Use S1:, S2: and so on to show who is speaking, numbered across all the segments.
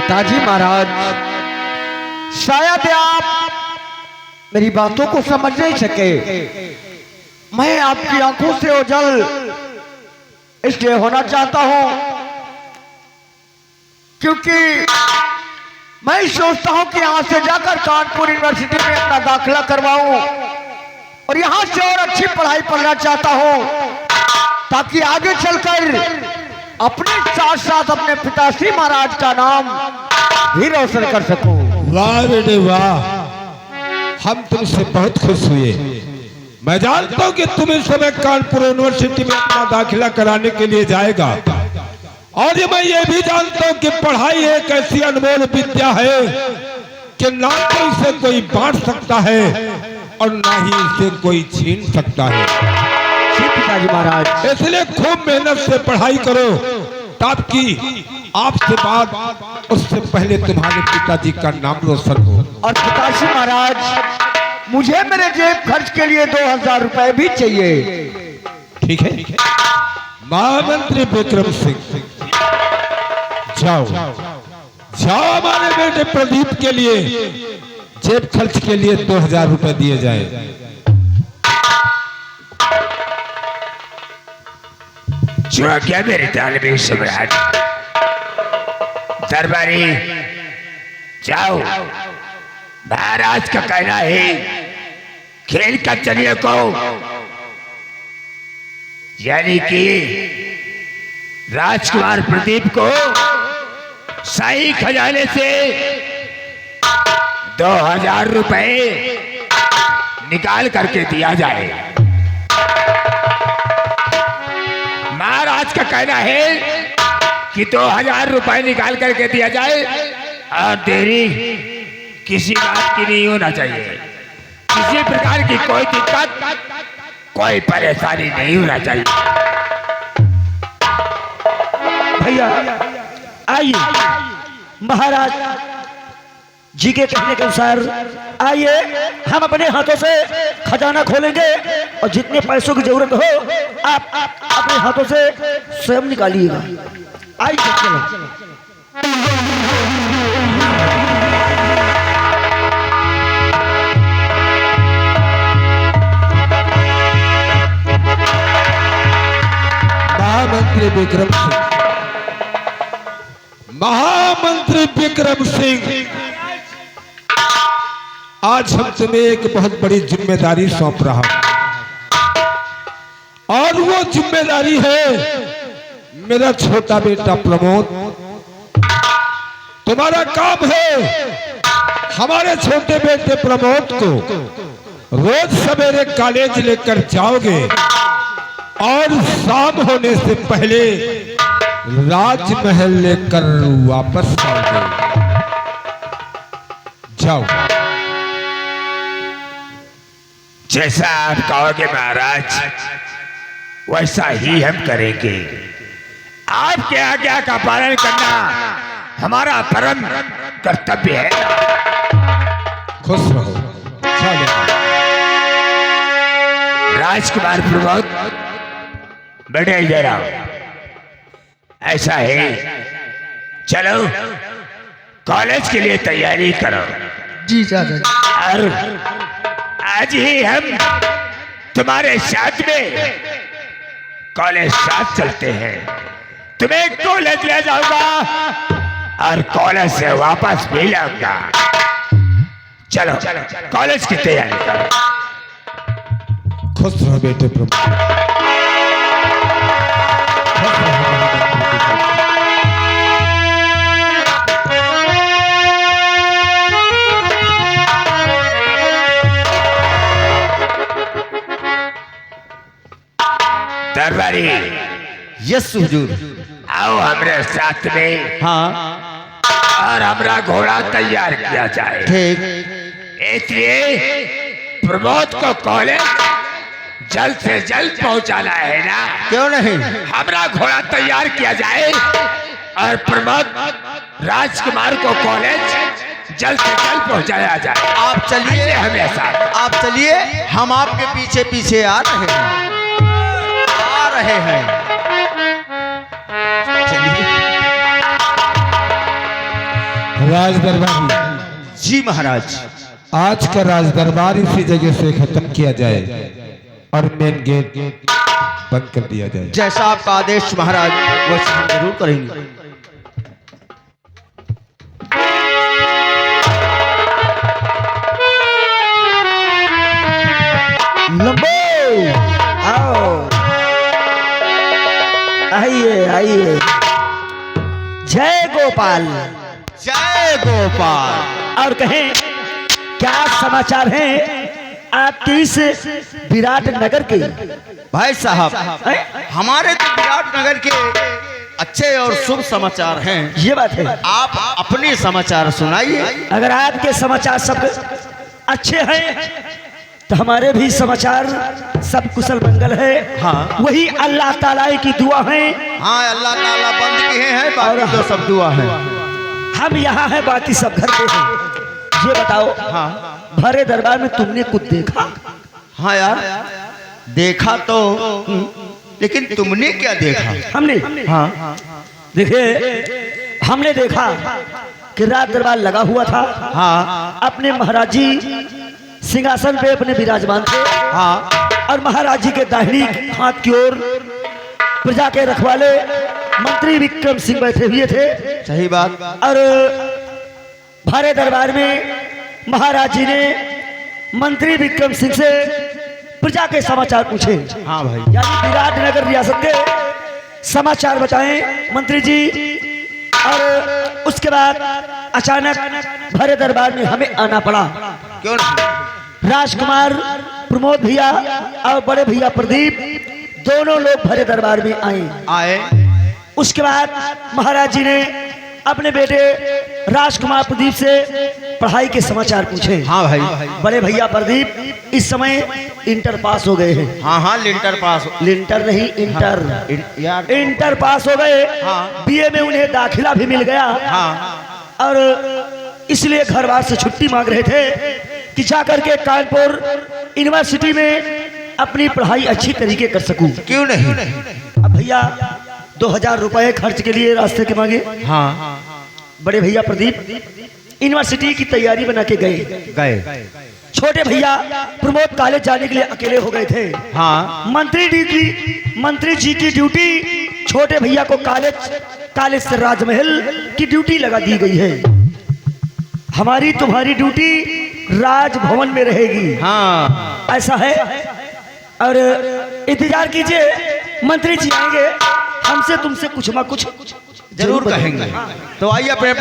S1: पिताजी महाराज, शायद आप मेरी बातों को समझ नहीं सके। मैं आपकी आंखों से ओझल इसलिए होना चाहता हूं क्योंकि मैं सोचता हूं कि यहां से जाकर कानपुर यूनिवर्सिटी में अपना दाखिला करवाऊं और यहां से और अच्छी पढ़ाई पढ़ना चाहता हूं ताकि आगे चलकर अपने साथ साथ अपने पिताश्री महाराज का नाम भी रोशन कर सकूं।
S2: वाह बेटे वाह, हम तुमसे बहुत खुश हुए। मैं जानता हूं कि तुम इस समय कानपुर यूनिवर्सिटी में अपना दाखिला कराने के लिए जाएगा और मैं ये भी जानता हूं कि पढ़ाई एक ऐसी अनमोल विद्या है कि ना तो इसे कोई बांट सकता है और ना ही इसे कोई छीन सकता है।
S1: पिताजी महाराज,
S2: इसलिए खूब मेहनत से पढ़ाई करो ताकि आपसे बाद उससे पहले तुम्हारे पिताजी का नाम रोशन हो।
S1: और पिताजी महाराज, मुझे मेरे जेब खर्च के लिए 2000 रुपए भी चाहिए।
S2: ठीक है महामंत्री विक्रम सिंह, जाओ जाओ हमारे बेटे प्रदीप के लिए जेब खर्च के लिए 2000 रुपए दिए जाए।
S3: जो क्या मेरे तालिबे सम्राट दरबारी, जाओ, महाराज का कहना है खेल का चलिए को यानी कि राजकुमार प्रदीप को शाही खजाने से 2000 रुपए निकाल करके दिया जाए। महाराज का कहना है कि 2000 रुपए निकाल करके दिया जाए और देरी किसी बात की नहीं होना चाहिए। किसी प्रकार की कोई दिक्कत, कोई परेशानी नहीं होना चाहिए।
S1: भैया आइए, महाराज जी के कहने के अनुसार आइए, हम अपने हाथों से खजाना खोलेंगे और जितने पैसों की जरूरत हो आप अपने हाथों से स्वयं निकालिएगा। आइए चलो।
S2: महामंत्री विक्रम सिंह, महामंत्री विक्रम सिंह, आज हम तुम्हें एक बहुत बड़ी जिम्मेदारी सौंप रहा हूं और वो जिम्मेदारी है मेरा छोटा बेटा प्रमोद। तुम्हारा काम है हमारे छोटे बेटे प्रमोद को रोज सवेरे कॉलेज लेकर जाओगे और शाम होने से पहले राजमहल लेकर वापस आओगे। जाओ।
S3: जैसा आप कहोगे महाराज वैसा ही हम करेंगे। आपके आज्ञा का पालन करना हमारा परम कर्तव्य है।
S2: खुश रहो। चलो।
S3: राजकुमार प्रमोद, बैठे जरा। ऐसा है, चलो कॉलेज के लिए तैयारी करो।
S1: जी चाचा।
S3: और आज ही हम तुम्हारे साथ में कॉलेज साथ चलते हैं। तुम्हें कॉलेज ले जाऊंगा और कॉलेज से वापस भी लाऊंगा। चलो कॉलेज की तैयारी करो।
S2: खुश रहो बेटे प्रभु।
S3: दरबारी,
S1: यस हुजूर।
S3: आओ हमारे साथ में।
S1: हाँ
S3: और हमारा घोड़ा तैयार किया जाए।
S1: ठीक।
S3: इसलिए प्रमोद को कॉलेज जल्द से जल्द पहुंचाना है ना?
S1: क्यों नहीं?
S3: हमारा घोड़ा तैयार किया जाए और प्रमोद राजकुमार को कॉलेज जल्द से जल्द पहुंचाया जाए।
S1: आप चलिए
S3: हमें साथ।
S1: आप चलिए, हम आपके पीछे पीछे आ रहे हैं, आ रहे हैं। चलिए।
S2: राज दरबार,
S3: जी महाराज।
S2: आज का राज दरबार इसी जगह से खत्म किया जाए और मेन गेट बंद कर दिया जाए।
S1: जैसा आपका आदेश महाराज, वैसा हम जरूर करेंगे। लंबो आओ, आइए आइए। जय गोपाल,
S3: जय गोपाल।
S1: और कहें क्या समाचार हैं आपके इस विराट नगर के?
S3: भाई साहब, हमारे तो विराट नगर के अच्छे और शुभ समाचार हैं।
S1: ये बात है।
S3: आप अपने समाचार सुनाइए।
S1: अगर आपके समाचार सब अच्छे हैं तो हमारे भी समाचार सब कुशल मंगल है।
S3: हाँ।
S1: वही अल्लाह ताला की दुआ है।
S3: हाँ, अल्लाह ताला बंद किए हैं, बाकी तो सब दुआ है।
S1: हम यहाँ हैं, बाकी सब घर पे हैं। ये बताओ,
S3: हाँ
S1: भरे दरबार में तुमने कुछ देखा?
S3: हाँ यार, देखा तो, लेकिन तुमने क्या देखा?
S1: हमने
S3: हाँ
S1: देखिए, हमने देखा कि रात दरबार लगा हुआ था।
S3: हाँ
S1: अपने महाराज जी सिंहासन पे अपने विराजमान थे।
S3: हाँ
S1: और महाराज जी के दाहिनी हाथ की ओर प्रजा के रखवाले मंत्री विक्रम सिंह बैठे हुए थे।
S3: सही बात।
S1: और भरे दरबार में महाराज जी ने मंत्री विक्रम सिंह से प्रजा के समाचार पूछे।
S3: हाँ भाई।
S1: यानी विराट नगर रियासत के समाचार बताएं मंत्री जी। और उसके बाद अचानक भरे दरबार में हमें आना पड़ा।
S3: क्यों नहीं?
S1: राजकुमार प्रमोद भैया और बड़े भैया प्रदीप दोनों लोग भरे दरबार में आए। उसके बाद महाराज जी ने अपने बेटे राजकुमार प्रदीप से पढ़ाई के समाचार पूछे।
S3: हाँ भाई।
S1: बड़े भैया प्रदीप इस समय इंटर पास हो गए हैं।
S3: हाँ हाँ, लिंटर पास।
S1: लिंटर नहीं, इंटर।
S3: यार,
S1: इंटर पास हो गए।
S3: हाँ।
S1: बीए में उन्हें दाखिला भी मिल गया।
S3: हाँ।
S1: और इसलिए घर वार से छुट्टी मांग रहे थे कि जाकर के कानपुर यूनिवर्सिटी में अपनी पढ़ाई अच्छी तरीके कर सकूं।
S3: क्यों नहीं?
S1: अब भैया 2000 रुपए खर्च के लिए रास्ते के मांगे।
S3: हाँ।
S1: बड़े भैया प्रदीप यूनिवर्सिटी की तैयारी बना के गए। छोटे भैया प्रमोद कॉलेज जाने के लिए अकेले हो गए थे।
S3: हाँ।
S1: मंत्री जी की ड्यूटी छोटे भैया को कॉलेज से राजमहल की ड्यूटी लगा दी गई है। हमारी तुम्हारी ड्यूटी राजभवन में रहेगी।
S3: हाँ।
S1: ऐसा है। और इंतजार कीजिए, मंत्री जी आएंगे, हमसे तुमसे कुछ ना कुछ
S3: जरूर कहेंगे। तो आइए अपने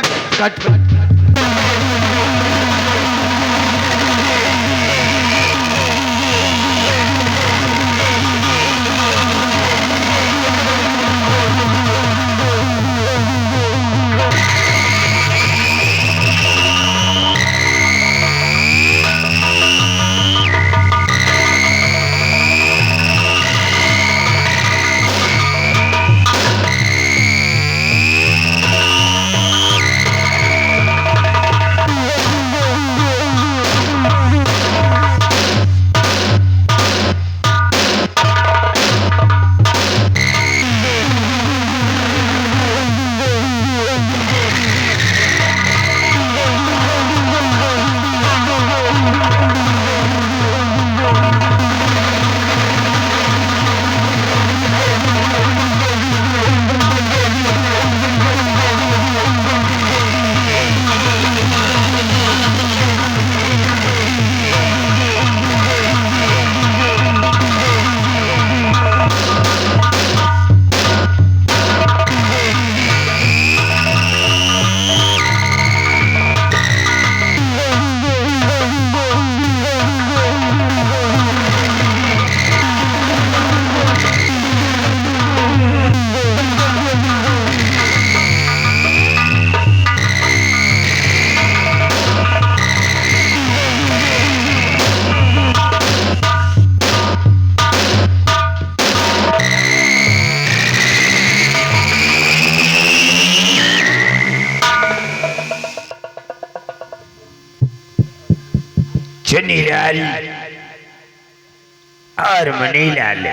S3: चुनीलाल और मनीलाल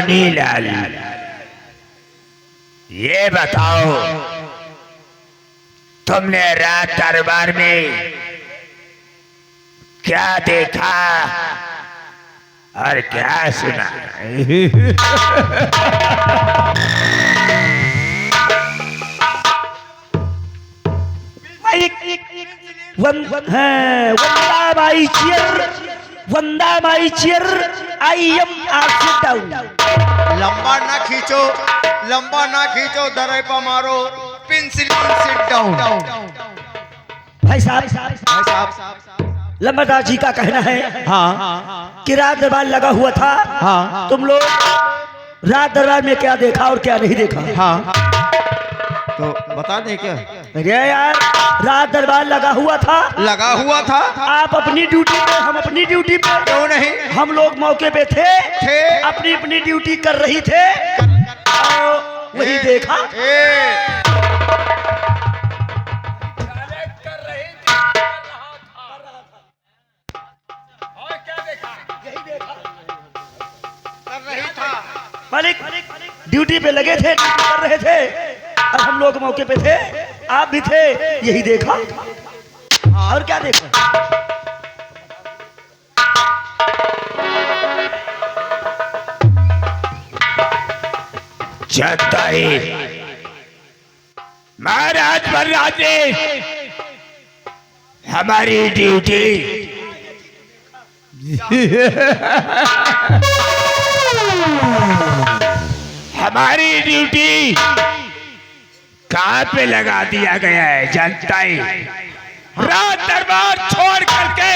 S3: मुनीलाल, ये बताओ तुमने रात दरबार में क्या देखा और क्या सुना?
S4: वंदा my cheer, Wanda my cheer, I am sit down.
S5: लंबा ना खींचो, लंबा ना खींचो, दरे पर मारो, पेंसिलिन सिट डाउन।
S4: भाई साहब,
S5: भाई साहब,
S4: लंबादार जी का कहना है
S5: हाँ
S4: कि रात दरबार लगा हुआ था।
S5: हाँ
S4: तुम लोग रात दरबार में क्या देखा और क्या नहीं देखा?
S5: हाँ, तो बता दें क्या?
S4: अरे यार, रात दरबार लगा हुआ था,
S5: लगा हुआ था।
S4: आप अपनी ड्यूटी पे, हम अपनी ड्यूटी पे।
S5: क्यों नहीं?
S4: हम लोग मौके पे थे, अपनी अपनी ड्यूटी कर रही थे और वही देखा। मालिक ड्यूटी पे लगे थे, ड्यूटी कर रहे थे और हम लोग मौके पे थे, आप भी थे, यही देखा। और क्या देखा?
S3: जनताई महाराज बलराज ने हमारी ड्यूटी हमारी ड्यूटी कहाँ पे लगा दिया गया है? जनताई रात दरबार छोड़ करके,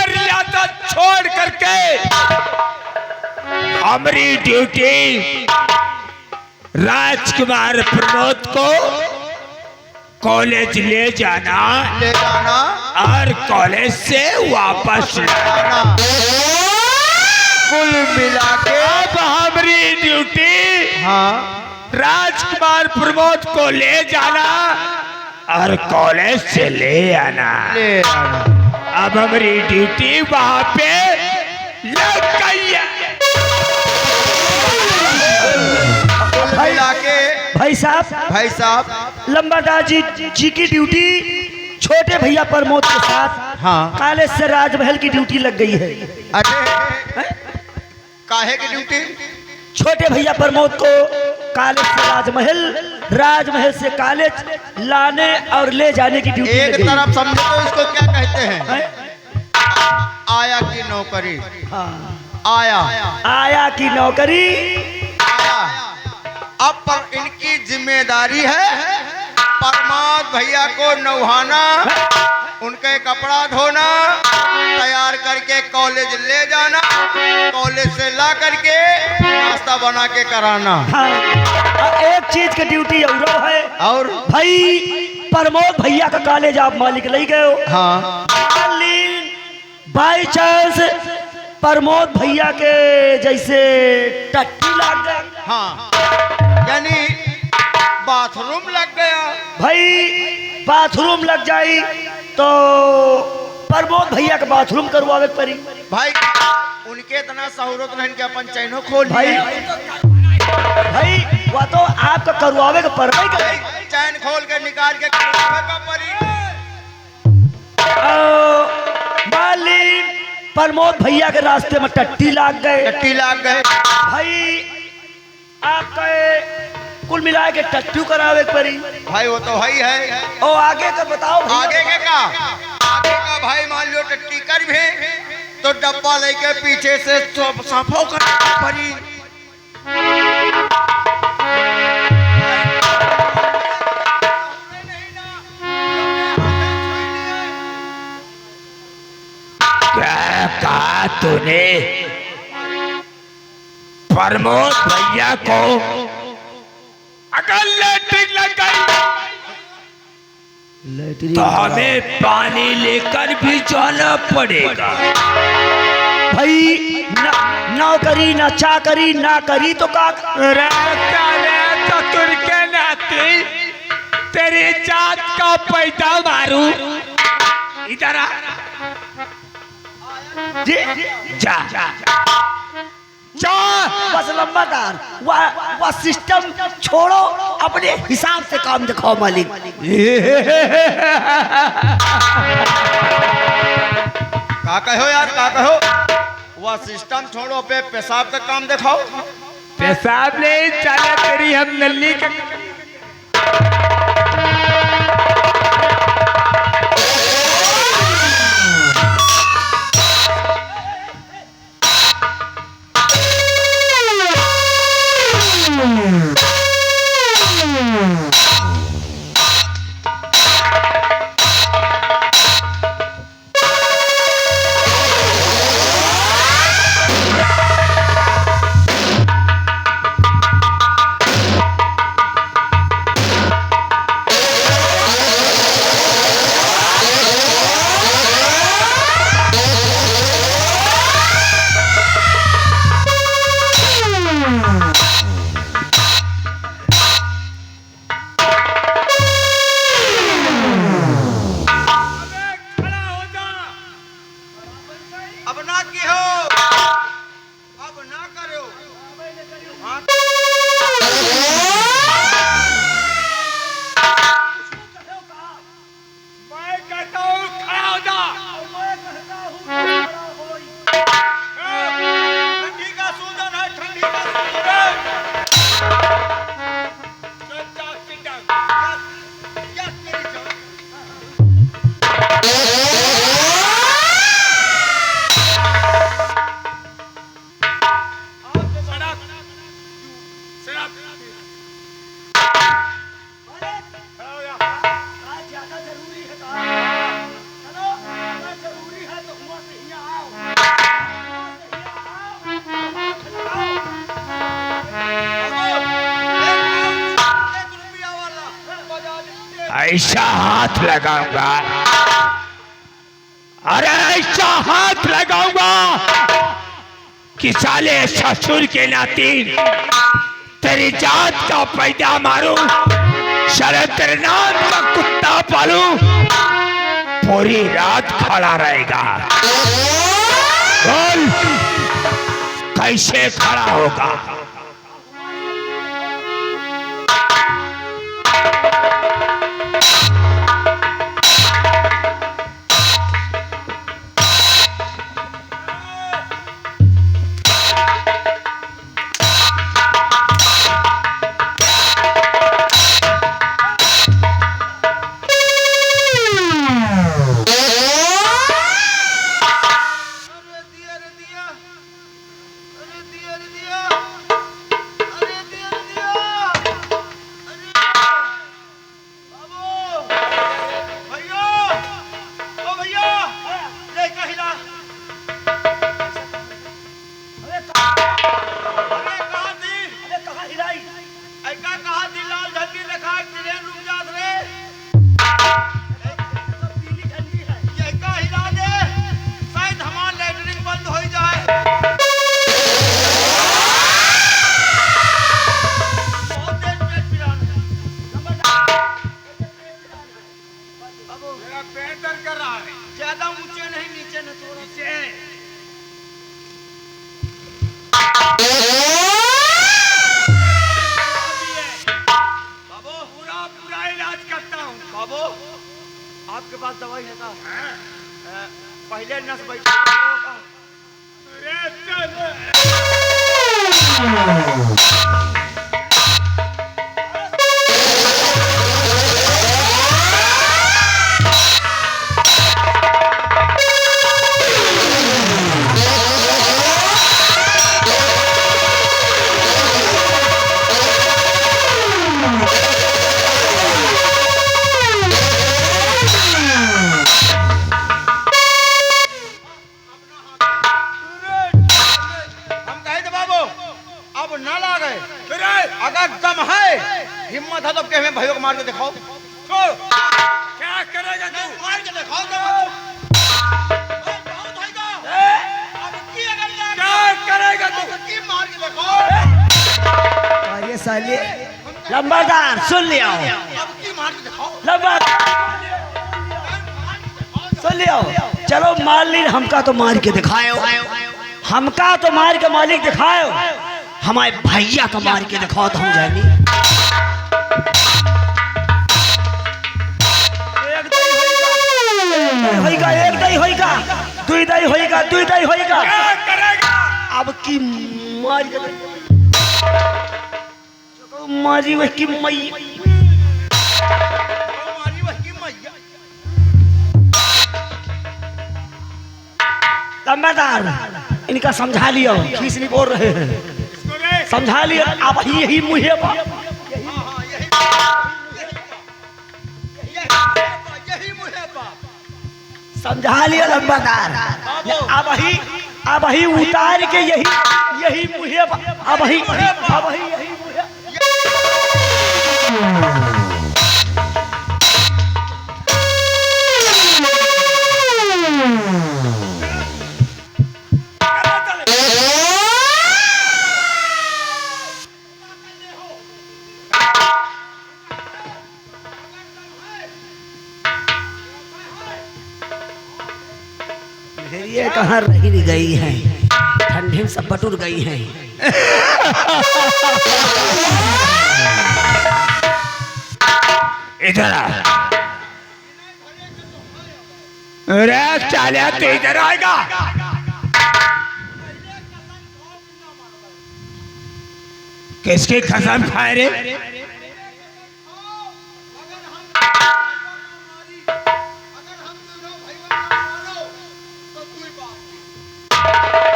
S3: रियासत छोड़ करके हमारी ड्यूटी राजकुमार प्रमोद को कॉलेज ले जाना और कॉलेज से वापस लाना।
S5: कुल मिला के
S3: अब हमारी ड्यूटी राजकुमार प्रमोद को ले जाना और कॉलेज से ले आना। अब हमारी ड्यूटी वहां पे लग गई है।
S5: भाई लाके
S4: भाई
S5: भाई साहब,
S4: लंबादार जी की ड्यूटी छोटे भैया प्रमोद के साथ
S5: हाँ।
S4: कॉलेज से राजमहल की ड्यूटी लग गई है।
S5: अरे काहे की ड्यूटी?
S4: छोटे भैया प्रमोद को कॉलेज से राजमहल, राजमहल से कॉलेज लाने और ले जाने की ड्यूटी
S5: एक
S4: लग गई।
S5: तरफ समझो तो इसको क्या कहते हैं?
S4: हैं?
S5: आया की नौकरी।
S4: हाँ।
S5: आया
S4: आया की नौकरी।
S5: आया। अब पर इनकी जिम्मेदारी है प्रमोद भैया को नौहाना, उनके कपड़ा धोना, तैयार करके कॉलेज ले जाना, कॉलेज से ला करके नाश्ता बना के कराना।
S4: हाँ। और एक चीज की ड्यूटी और है।
S5: और
S4: भाई प्रमोद भैया का कॉलेज आप मालिक ले गए हो।
S5: हाँ,
S4: बाई चांस प्रमोद भैया के जैसे टट्टी लग गए,
S5: हाँ, यानी बाथरूम लग गया।
S4: भाई बाथरूम लग जाई तो प्रमोद भैया का बाथरूम करवावे पड़ी।
S5: भाई उनके इतना सहूरत नहीं कि अपन चैनो खोल
S4: भाई भाई वह तो आपका करवावे का पर
S5: चैन खोल के निकाल के करवावे का परी।
S4: मालिक प्रमोद भैया के रास्ते में टट्टी लाग गए।
S5: टट्टी लाग गए।
S4: भाई आपका कुल मिला के टट्टू करावे पड़ी।
S5: भाई वो तो भाई है।
S4: और आगे का बताओ भैया।
S5: आगे के का? आगे का भाई मान लो टट्टी कर भी तो डब्बा लेके पीछे से साफो करना पड़ी।
S3: क्या कहा तूने? प्रमोद भैया को अगर लैट्रिन लग गई तो हमें पानी लेकर भी जाना पड़ेगा।
S4: भाई नौकरी ना चाकरी ना करी तो का
S3: चतुर के नाते तेरी जात का पैदा मारू। इधर आ।
S4: जी
S3: जा
S4: बस लंबादार वह सिस्टम छोड़ो, अपने हिसाब से काम दिखाओ मालिक।
S5: का कहो यार, का कहो? वह सिस्टम छोड़ो, पे पेशाब का काम दिखाओ।
S3: पेशाब नहीं चला तेरी हम नल्ली का।
S5: अब ना की हो, अब ना करो। हाँ?
S3: मैं कहता हूँ खड़ा हो जा।
S5: ठंडी का सूजन है, ठंडी का सूजन है। Yes, मेरी जान।
S4: ज्यादा जरूरी है चलो, जरूरी है तो हुआ से ही आओ।
S5: एक रुपया वाला बजा दे।
S3: ऐसा हाथ लगाऊंगा, अरे ऐसा हाथ लगाऊंगा कि साले ससुर के नाती तेरी जात का पैदा मारूं, साले तेरे नाम का कुत्ता पालूं, पूरी रात खड़ा रहेगा। बोल कैसे खड़ा होगा?
S5: अरे दिया, अरे दिया, अरे दिया, अरे दिया, अरे दिया, अरे दिया, अरे बाबू, भैया, ओ भैया, ले कहिला,
S4: अरे
S5: अरे कहाँ थी?
S4: कहाँ हिलाई?
S5: ऐका कहाँ थी? लाल झंडी दिखा, ट्रेन रुक जात रे।
S4: पीली झंडी है।
S5: ये का हिला दे, शायद हमार लेटरिंग बंद हो जाए। बहुत तेज पेट पिरान है। बाबू, मेरा पेट दर्द कर रहा है। ज्यादा ऊंचे नहीं, नीचे न थोड़ा नीचे। बाबू, पूरा इलाज करता हूँ। बाबू, आपके पास दवाई है का? पहले नस बैठ।
S3: अरे चल।
S5: हम कहे थे बाबू, अब ना लागे। अगर दम है, हिम्मत है तो कहे में भाइयों को मार के दिखाओ।
S3: क्या करेगा तू?
S5: मार के दिखाओ तो बाबू। बहुत होएगा। अब की अगर लागे,
S3: क्या करेगा तू?
S5: अब की मार के दिखाओ।
S4: अरे साले लंबादार सुन लिया,
S5: अब की मार के दिखाओ।
S4: लंबादार सुन लिया। चलो मार ली हमका तो मार के दिखाओ। हमका तो मार के मालिक दिखाओ, हमारे भैया का मार के दिखाओ तो हम जाएंगे। एक दई होइगा, दुई दई होइगा, दुई दई होइगा। अब की मारी मारी वह की मई लंबादार, इनका समझा लियो, खीस नहीं बोल रहे हैं, समझा लियो। अब यही मुहे समझा लिया लंबादार। अब ही उतार के यही मुहे अब ही यही मुहे। ये कहाँ रही नहीं गई है, ठंडे में सब बटुर गई है।
S3: इधर आ। अरे चालिया तो इधर आएगा। किसकी कसम खाए रे?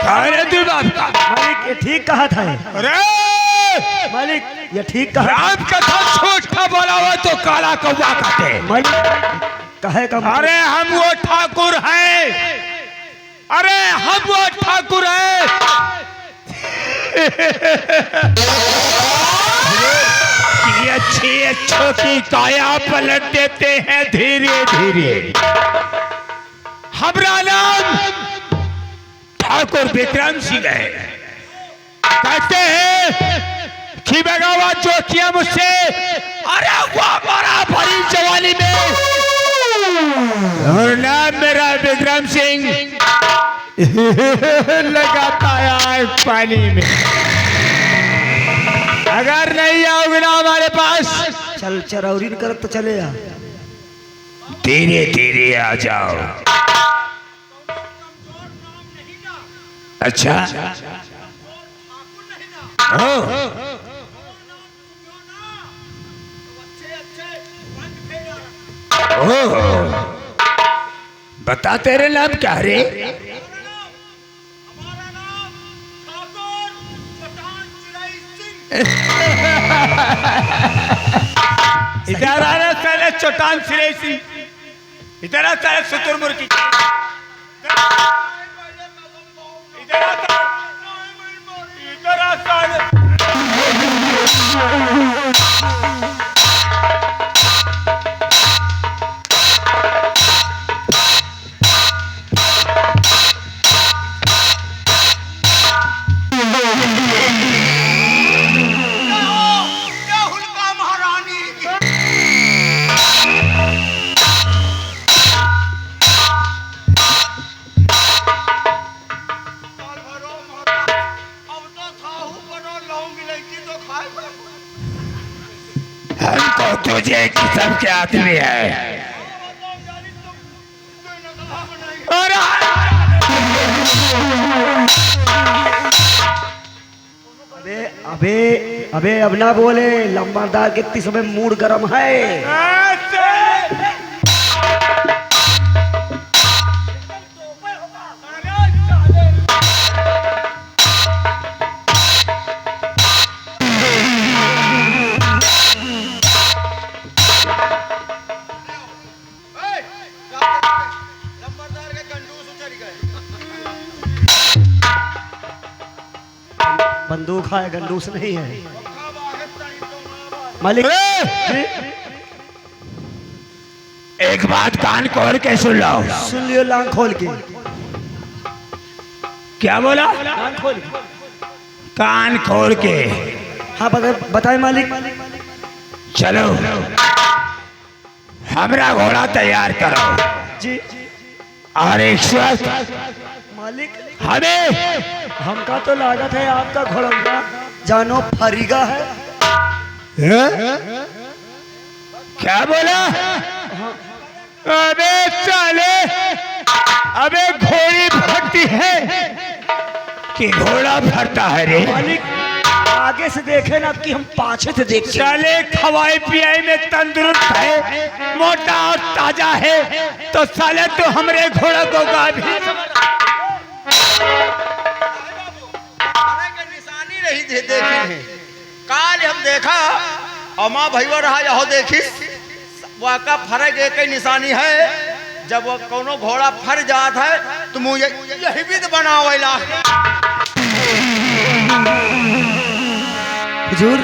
S3: अरे तू बाप का
S4: मालिक ये ठीक कहा था।
S3: अरे
S4: मालिक ये ठीक कहा।
S3: राम कथा छोटा बोला हुआ तो काला कौवा कहते।
S4: मालिक कहे का मतलब-
S3: अरे हम वो ठाकुर हैं, अरे हम वो ठाकुर हैं। ये अच्छों की काया पलट देते हैं धीरे धीरे। हमारा नाम ठाकुर विक्रम सिंह है। कहते हैं कि बगावत जो किया मुझसे, अरे वो हमारा भरी जवानी में, और नाम मेरा विक्रम सिंह लगाता है पानी में। अगर नहीं आओगे ना हमारे पास,
S4: चल चरौरी कर तो चले आ।
S3: धीरे धीरे आ जाओ। अच्छा बता तेरे नाम क्या रे? इधर आ रहा साले चट्टान सिरे सिंह, इधर आ साले शुतुरमुर्ग की, इधर आ साले। हमको तुझे किस्म के आदमी है। और
S4: अबे अब ना बोले, लंबादार कितनी समय मूड गर्म है। बंदूक है, गंडूस नहीं है। मालिक
S3: एक बात कान खोल के सुन लो।
S4: सुन लियो, लांग खोल के।
S3: क्या बोला?
S4: लांग खोल के।
S3: कान खोल के।
S4: हाँ बताए मालिक।
S3: चलो हमरा घोड़ा तैयार करो
S4: जी।
S3: और एक स्वस्थ
S4: मालिक
S3: हमें
S4: हमका तो लागत है आपका घोड़ौआ जानो फरीगा है।
S3: क्या बोला? अबे साले, अबे घोड़ी भरती है कि घोड़ा भरता है रे?
S4: मालिक आगे से देखे ना कि हम पाछे से देख
S3: साले खवाई पियाई में तंदुरुस्त है, मोटा और ताजा है, तो साले तो हमरे घोड़ा को गाभी
S5: निशानी रही देखी है। काल हम देखा अमा भैया रहा यहो देखी वाका फरक एक ही निशानी है। जब वो कोनो घोड़ा फर जात है तो मुझे यही विध बनावेला।
S4: हुजूर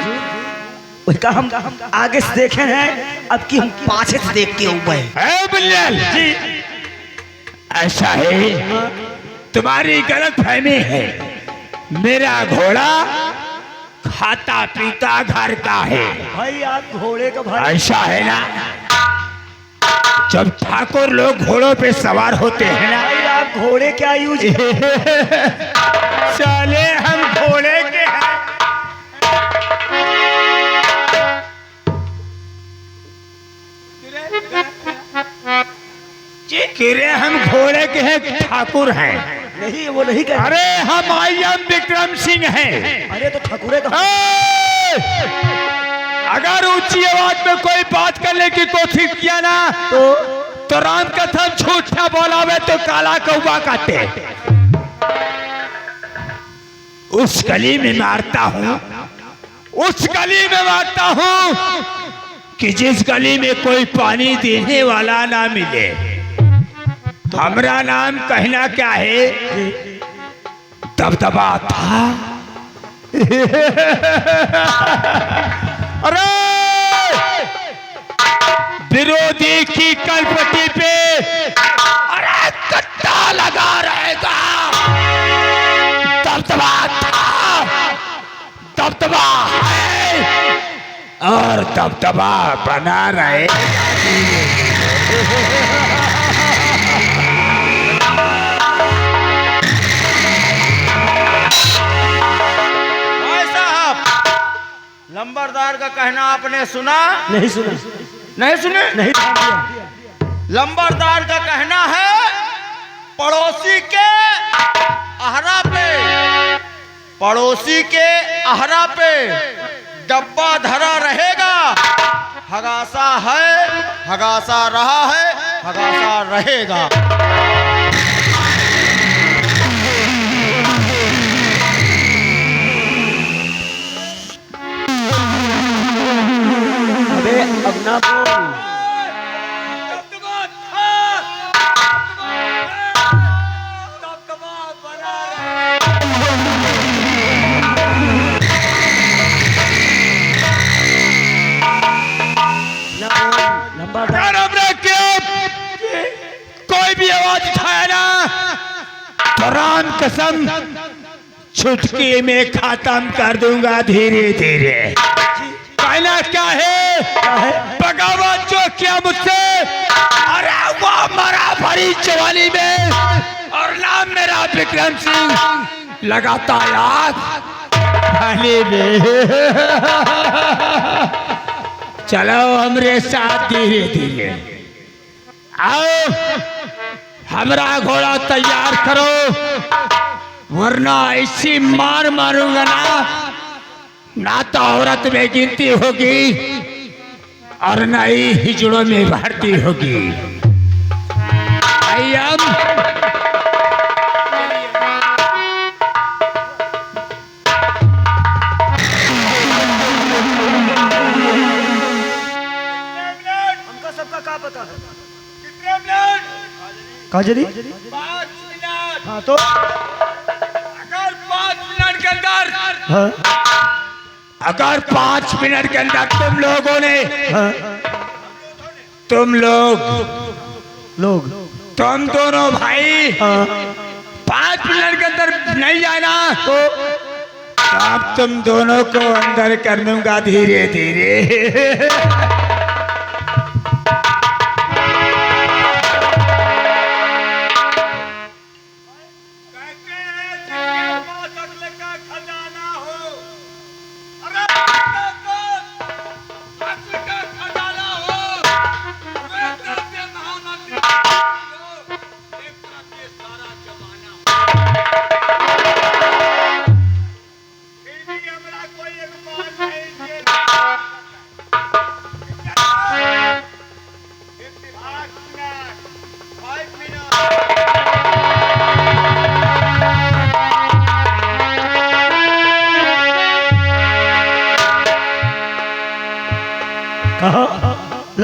S4: उसका हम आगे से देखे हैं, अब कि हम पाछे से देख के हुए
S3: है बिल्लाल जी। ऐसा है, तुम्हारी गलत फहमी है। मेरा घोड़ा खाता पीता घर का है।
S4: भाई आप घोड़े का भाई
S3: ऐसा है ना, जब ठाकुर लोग घोड़ों पे सवार होते हैं ना,
S4: भाई आप घोड़े क्या यूज
S3: साले हम घोड़े के हैं। किरे हम घोड़े के हैं, ठाकुर हैं।
S4: नहीं वो नहीं कह।
S3: अरे हम आईएम विक्रम सिंह हैं।
S4: अरे तो ठकुरे का
S3: अगर ऊंची आवाज में कोई बात करने की कोशिश किया ना तो राम कसम झूठा बोलावे तो काला कौवा काटे। उस गली में मारता हूँ, उस गली में मारता हूँ कि जिस गली में कोई पानी देने वाला ना मिले। हमरा नाम कहना क्या है? दबदबा था। अरे विरोधी की कलपटी पे अरे कट्टा लगा रहेगा। दबदबा था, दबदबा है और दबदबा बना रहे।
S5: लंबरदार का कहना आपने सुना?
S4: नहीं सुना।
S5: नहीं सुने?
S4: नहीं ध्यान दिया।
S5: लंबरदार का कहना है पड़ोसी के आहरा पे, पड़ोसी के आहरा पे डब्बा धरा रहेगा। हगासा है, हगासा रहा है, हगासा रहेगा।
S4: अबे अब ना बोल।
S3: अगर हमने कोई भी आवाज उठाया ना तो राम कसम चुटकी में खत्म कर दूंगा धीरे धीरे। कहना क्या है? बगावत जो किया मुझसे, अरे वो मरा भरी जवानी में और नाम मेरा विक्रम सिंह लगाता याद पानी में। चलो हमरे साथ धीरे धीरे आओ, हमरा घोड़ा तैयार करो वरना ऐसी मार मारूंगा ना तो औरत में गिनती होगी और ना ही हिजड़ों में भर्ती होगी। आइए
S4: हमका सबका क्या पता है? काजरी
S3: 5 मिनट।
S4: हाँ तो
S3: अगर 5 मिनट के अंदर,
S4: हाँ
S3: अगर 5 मिनट के अंदर तुम लोगों ने,
S4: हाँ
S3: तुम लोग,
S4: तुम
S3: दोनों भाई
S4: हाँ
S3: 5 मिनट के अंदर नहीं जाना तो अब तुम दोनों को अंदर कर दूंगा धीरे धीरे।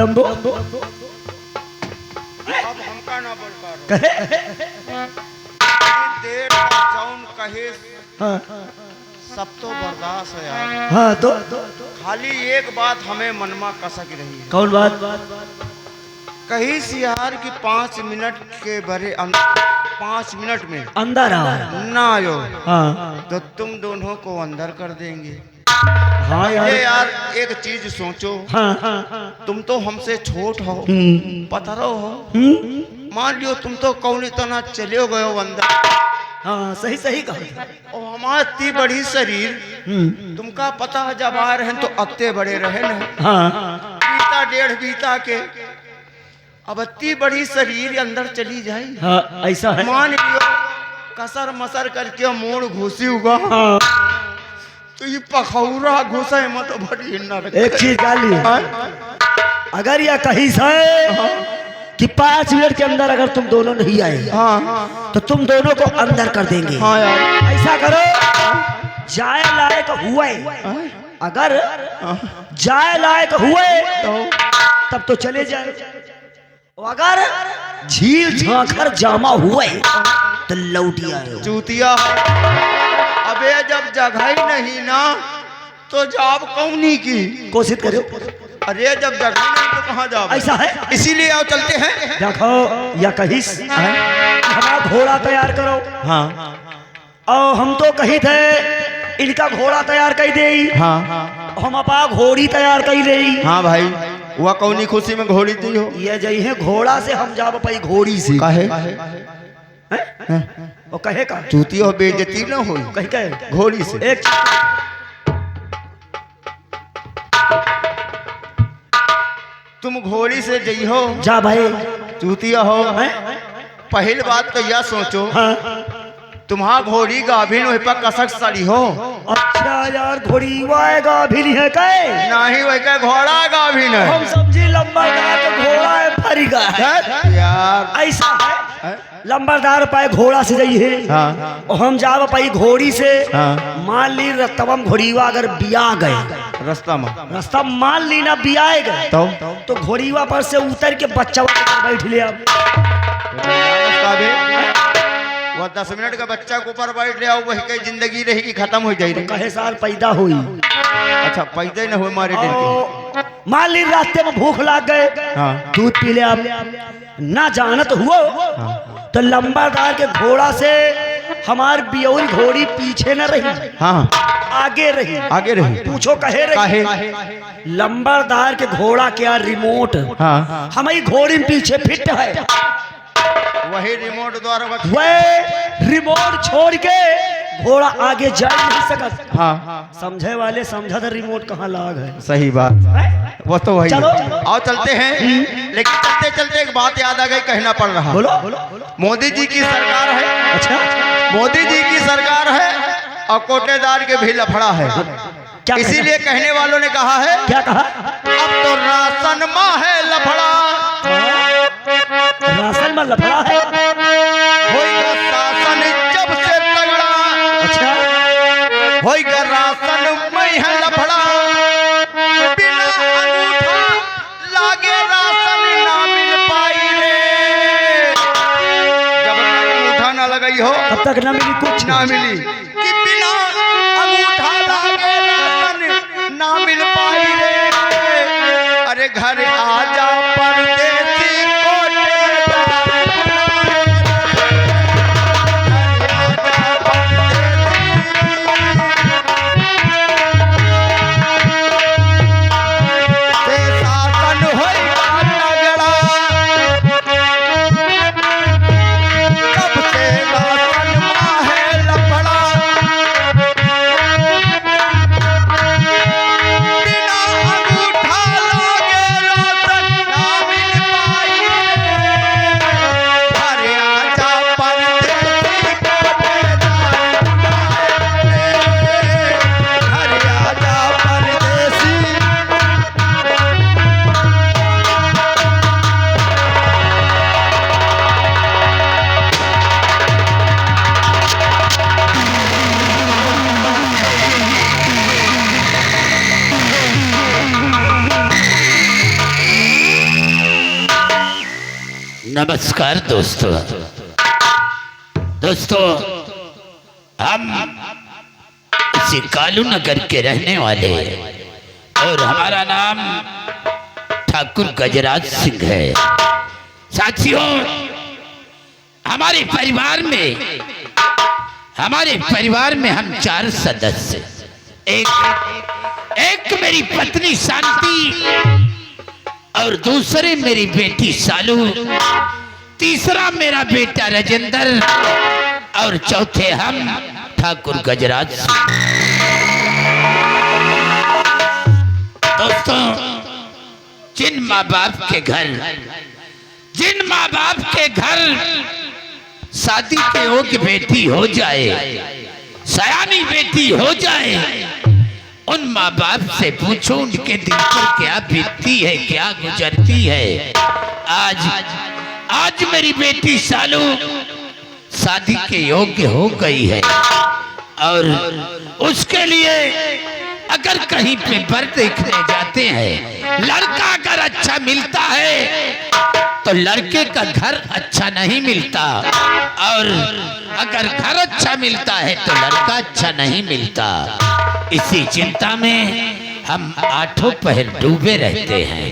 S4: लंबो
S5: अब हमका ना बोल पा रहा
S4: कहे
S5: देर तक जौन कहे
S4: हाँ
S5: सब तो बर्दाश्त है यार।
S4: हाँ तो
S5: खाली एक बात हमें मनमा कसक रही है।
S4: कौन बात?
S5: कहीं सियार की 5 मिनट के भरे 5 मिनट में
S4: अंदर आओ।
S5: ना आयो
S4: हाँ
S5: तो तुम दोनों को अंदर कर देंगे।
S4: हाँ
S5: ये
S4: यार।
S5: यार एक चीज सोचो,
S4: हाँ हाँ
S5: तुम तो हमसे छोट हो, पत्थरो हो, मान लियो तुम तो कौन इतना चले गए हो अंदर
S4: हाँ सही सही कहा।
S5: और हमारा इतनी बड़ी शरीर तुमका पता है जब आ रहे हैं तो अत्ते बड़े रहे न
S4: हाँ
S5: बीता 1.5 बीता के अब इतनी बड़ी शरीर अंदर चली जाए।
S4: हाँ ऐसा है।
S5: मान लियो कसर मसर करके मोड़ घुसी होगा
S4: हाँ
S5: तो ये पखौरा घुसा है मत बड़ी हिन्ना
S4: एक चीज गाली
S5: हाँ?
S4: अगर यह कही से कि 5 मिनट के अंदर अगर तुम दोनों नहीं आए
S5: हाँ
S4: तो तुम दोनों को अंदर कर देंगे।
S5: हाँ यार
S4: ऐसा करो जाए लायक हुए, अगर जाए लायक हुए तब तो चले जाए, और अगर झील झांखर जामा हुए तो लौटी आए।
S5: चूतिया अबे जब जगह ही नहीं ना तो जाब कौनी की
S4: कोशिश करो।
S5: अरे जब जगह नहीं तो कहाँ जाब?
S4: ऐसा है
S5: इसीलिए आओ चलते हैं।
S4: देखो या कहिस हमारा घोड़ा तैयार करो।
S5: हाँ
S4: और हम तो कही थे इनका घोड़ा तैयार कर दे,
S5: हाँ
S4: हम अपा घोड़ी तैयार कर दे।
S5: हाँ भाई वह कौनी खुशी में घोड़ी दी हो
S4: ये जई है घोड़ा से हम जाब पाई घोड़ी से।
S5: काहे
S4: और कहे का
S5: चूती और बेइज्जती न हो
S4: कही कहे
S5: घोड़ी से।
S4: एक
S5: तुम घोड़ी से जई हो
S4: जा भाई।
S5: चूतिया हो। पहली बात तो यह सोचो
S4: हाँ
S5: तुम्हारा घोड़ी गाभिन वही पर कसक सड़ी हो
S4: अच्छा यार घोड़ी वाएगा भी नहीं है कहे
S5: नहीं वही का घोड़ा गाभिन है
S4: हम समझी लंबरदार तो घोड़ा है फरीगा है
S5: यार।
S4: ऐसा है लंबरदार पाए घोड़ा से जाइए
S5: हाँ
S4: और हम जाब पाई घोड़ी से।
S5: हाँ।
S4: मान ली रतबम घोड़ीवा अगर बिया गए
S5: रास्ता में
S4: रास्ता मान ली ना बियाए गए तो घोड़ीवा पर से उतर के बच्चा बैठ लिया।
S5: वो 10 मिनट का बच्चा को ऊपर बैठ रहा वही कई जिंदगी रहेगी खत्म हो जाएगी।
S4: कहे साल पैदा हुई
S5: अच्छा पैदा ही न हुए मारे दिल के।
S4: मान ली रास्ते में भूख लाग गए
S5: हाँ
S4: दूध पी ले आप ना जानत हुआ तो लंबरदार के घोड़ा से हमार बियौल घोड़ी पीछे न रही
S5: हाँ
S4: आगे रही।
S5: आगे रही।
S4: पूछो कहे रही लंबरदार के घोड़ा क्या रिमोट
S5: हाँ
S4: हमारी घोड़ी में पीछे फिट है।
S5: वही रिमोट द्वारा
S4: वह रिमोट छोड़ के घोड़ा आगे जा नहीं सकत।
S5: हाँ
S4: समझे वाले समझा था रिमोट कहाँ लाग है।
S5: सही बात वो तो वही
S4: चलो।
S5: आओ चलते हैं। लेकिन चलते चलते एक बात याद आ गई कहना पड़ रहा।
S4: बोलो
S5: मोदी जी की सरकार है।
S4: अच्छा
S5: मोदी जी की सरकार है और कोटेदार के भी लफड़ा है।
S4: क्या
S5: इसीलिए कहने वालों ने कहा है
S4: क्या कहा
S5: अब तो राशन माँ है लफड़ा
S4: राशन में लफड़ा है।
S5: होएगा शासन जब से तगड़ा
S4: अच्छा
S5: होएगा राशन में है लफड़ा बिना अंगूठा लागे राशन ना मिल पाई रे। जब तक अंगूठा ना लगाई हो
S4: तब तक ना मिली कुछ
S5: ना मिली कि बिना अंगूठा लागे राशन ना मिल पाई रे। अरे घर आजा परदेसी
S6: नमस्कार दोस्तों। हम इसी कालू नगर के रहने वाले और हमारा नाम ठाकुर गजराज सिंह है। साथियों, हमारे परिवार में हम 4 सदस्य, एक मेरी पत्नी शांति और दूसरे मेरी बेटी सालू, तीसरा मेरा बेटा राजेंद्र और चौथे हम ठाकुर गजराज सिंह। दोस्तों, जिन माँ बाप के घर शादी के योग्य बेटी हो जाए, सयानी बेटी हो जाए, उन माँ बाप से पूछो उनके दिल पर क्या बीतती है, क्या गुजरती है। आज मेरी बेटी सालू शादी के योग्य हो गई है और उसके लिए अगर कहीं पे वर देखने जाते हैं, लड़का अगर अच्छा मिलता है तो लड़के का घर अच्छा नहीं मिलता, और अगर घर अच्छा मिलता है तो लड़का अच्छा नहीं मिलता। इसी चिंता में हम 8 पहर डूबे रहते हैं।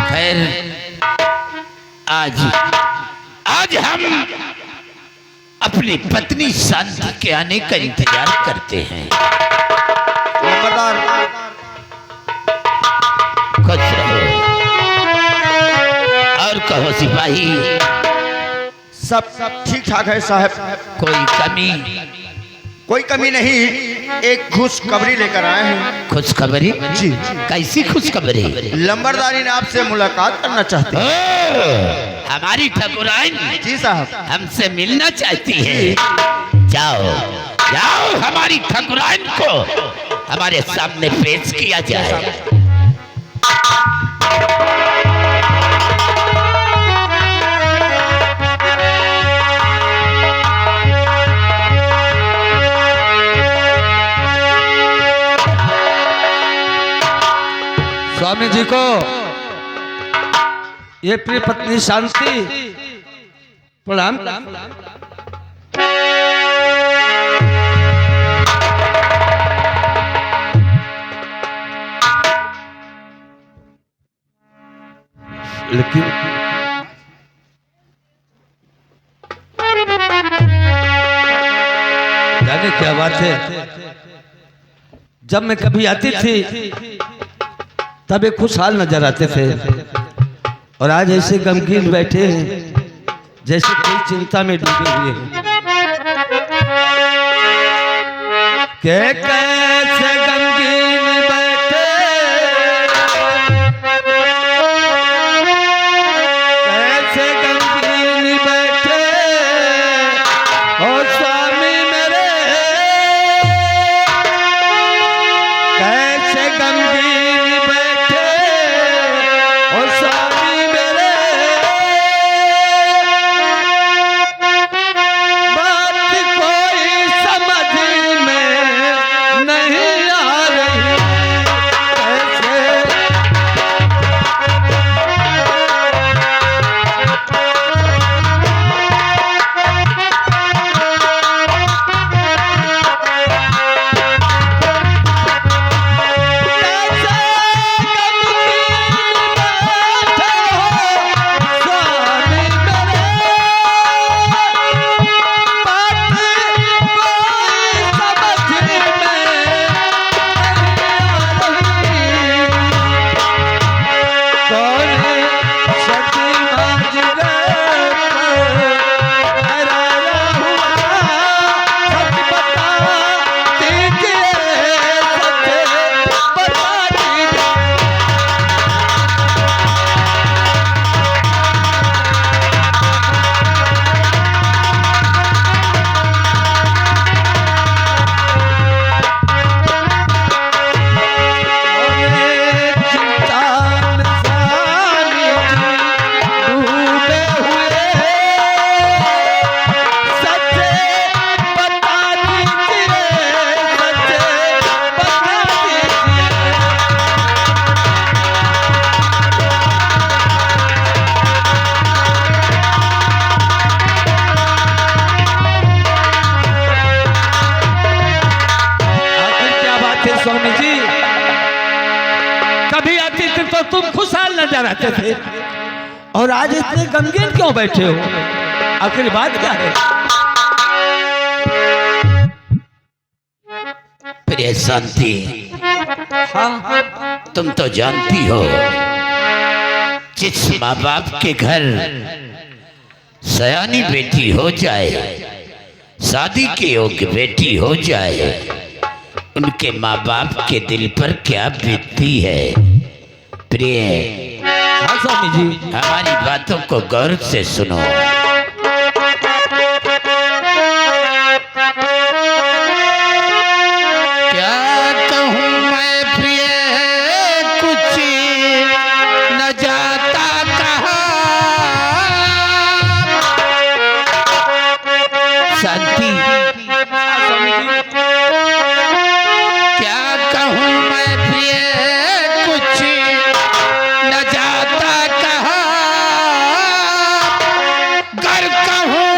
S6: खैर, आज हम अपनी पत्नी शांति के आने का इंतजार करते हैं। खुश रहो और कहो सिपाही,
S5: सब ठीक ठाक है साहब। कोई कमी नहीं। एक खुशखबरी लेकर आए हैं।
S6: खुशखबरी?
S5: जी।
S6: कैसी खुशखबरी?
S5: लंबरदारी ने आपसे मुलाकात करना चाहती है।
S6: हमारी ठाकुराइन
S5: जी साहब।
S6: हमसे मिलना चाहती है। जाओ हमारी ठाकुराइन को हमारे सामने पेश किया जाए।
S1: स्वामी जी को ये प्रिय पत्नी शांति प्रणाम। लेकिन जाने क्या बात है, जब मैं कभी आती थी तब एक खुशहाल नजर आते थे, और आज ऐसे गमगीन बैठे हैं जैसे कोई चिंता में डूबे हुए हैं। कैसे गमगीन बैठे, कैसे गमगीन बैठे ओ स्वामी मेरे, कैसे गमगीन बैठे ओ स्वामी मेरे। बात कोई समझ में
S7: तुम खुशहाल नजर आते थे और आज इतने गमगीन क्यों बैठे हो? आखिर बात क्या है?
S6: प्रिय शांति,
S7: हाँ,
S6: तुम तो जानती हो जिस माँ बाप के घर सयानी बेटी हो जाए, शादी के योग्य बेटी हो जाए, उनके माँ बाप के दिल पर क्या बीतती है। प्रिय,
S7: हाँ स्वामी जी,
S6: हमारी बातों को गौर से सुनो। क्या कहूँ मैं प्रिय, कुछ न जाता कहा। शांति, क्या कहूँ मैं प्रिय, कुछ न जाता कहा। घर कहूँ